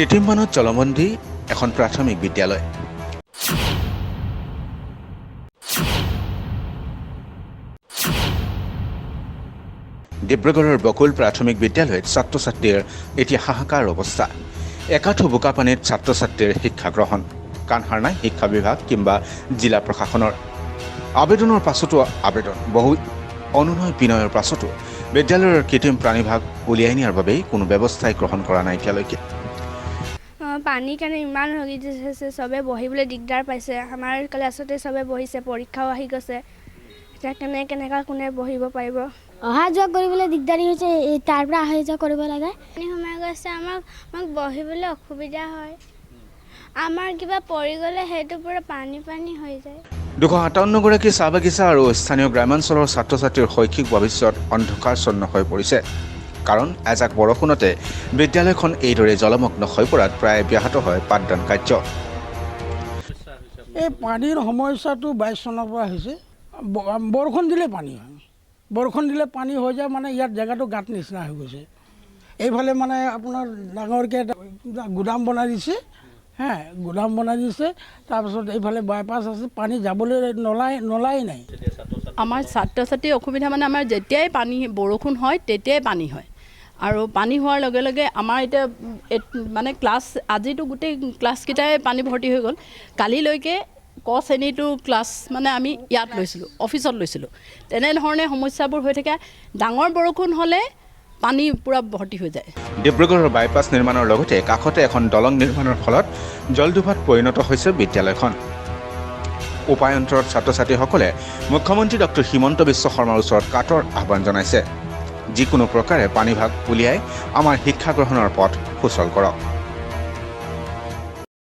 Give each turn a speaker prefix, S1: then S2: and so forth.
S1: কৃত্ৰিম বানত জলবন্দী এখন প্ৰাথমিক বিদ্যালয়। ডিব্ৰুগড়ৰ বকুল প্ৰাথমিক বিদ্যালয়ত ছাত্ৰ ছাত্ৰীৰ এতিয়া হাহাকাৰ অৱস্থা। একাঠু বোকা পানীত ছাত্ৰ ছাত্ৰীৰ শিক্ষা গ্ৰহণ, কাণ সাৰ নাই শিক্ষা বিভাগ কিংবা জিলা প্ৰশাসনৰ। আবেদনৰ পাছতো আবেদন, বহু অনুনয় বিনয়ৰ পাছতো বিদ্যালয়ৰ কৃত্ৰিম প্ৰাণীভাগ উলিয়াই নিয়াৰ বাবেই কোনো ব্যৱস্থাই গ্ৰহণ কৰা নাই এতিয়ালৈকে।
S2: পানীৰ কাৰণে ইমান ৰগী দিছে, চবে বহিবলৈ দিগদাৰ পাইছে। আমাৰ ক্লাছতে চবে বহিছে, পৰীক্ষাও আহি গৈছে। এতিয়া কেনেকুৱা কোনে বহিব পাৰিব?
S3: অহা যোৱা কৰিবলৈ দিগদাৰী হৈছে, তাৰ পৰা অহা যোৱা কৰিব লাগে।
S2: পানী সোমাই গৈছে, আমাক বহিবলৈ অসুবিধা হয়। আমাৰ কিবা পৰি গ'লে সেইটো পুৰা পানী হৈ যায়।
S1: 257গৰাকী চাহ বাগিচা আৰু স্থানীয় গ্ৰামাঞ্চলৰ ছাত্ৰ ছাত্ৰীৰ শৈক্ষিক ভৱিষ্যত অন্ধকাৰচ্ছন্ন হৈ পৰিছে। কাৰণ এজাক বৰষুণতে বিদ্যালয়খন এইদৰে জলমগ্ন হৈ পৰাত প্ৰায় ব্যাহত হয় পাঠদান কাৰ্য।
S4: এই পানীৰ সমস্যাটো 22 চনৰ পৰা হৈছে। বৰষুণ দিলে পানী হয়, বৰষুণ দিলে পানী হৈ যায়, মানে ইয়াত জেগাটো গাঁত নিচিনা হৈ গৈছে। এইফালে মানে আপোনাৰ ডাঙৰকৈ এটা গুদাম বনাই দিছে, গুদাম বনাই দিছে। তাৰপিছত এইফালে বাইপাছ আছে, পানী যাবলৈ নলাই নাই।
S5: আমাৰ ছাত্ৰ ছাত্ৰীৰ অসুবিধা মানে আমাৰ যেতিয়াই পানী বৰষুণ হয় তেতিয়াই পানী হয়। আৰু পানী হোৱাৰ লগে লগে আমাৰ এতিয়া মানে আজিতো গোটেই ক্লাছকেইটাই পানী ভৰ্তি হৈ গ'ল। কালিলৈকে ক শ্ৰেণীটো ক্লাছ মানে আমি ইয়াত লৈছিলোঁ, অফিচত লৈছিলোঁ। তেনেধৰণে সমস্যাবোৰ হৈ থাকে। ডাঙৰ বৰষুণ হ'লে পানী পূৰা ভৰ্তি হৈ যায়।
S1: ডিব্ৰুগড়ৰ বাইপাছ নিৰ্মাণৰ লগতে কাষতে এখন দলং নিৰ্মাণৰ ফলত জলডোবাত পৰিণত হৈছে বিদ্যালয়খন। উপায়ন্তৰত ছাত্ৰ ছাত্ৰীসকলে মুখ্যমন্ত্ৰী ডক্টৰ হিমন্ত বিশ্ব শৰ্মাৰ ওচৰত কাটৰ আহ্বান জনাইছে। যিকোনো প্ৰকাৰে পানীভাগ উলিয়াই আমাৰ শিক্ষা গ্ৰহণৰ পথ সুচল কৰক।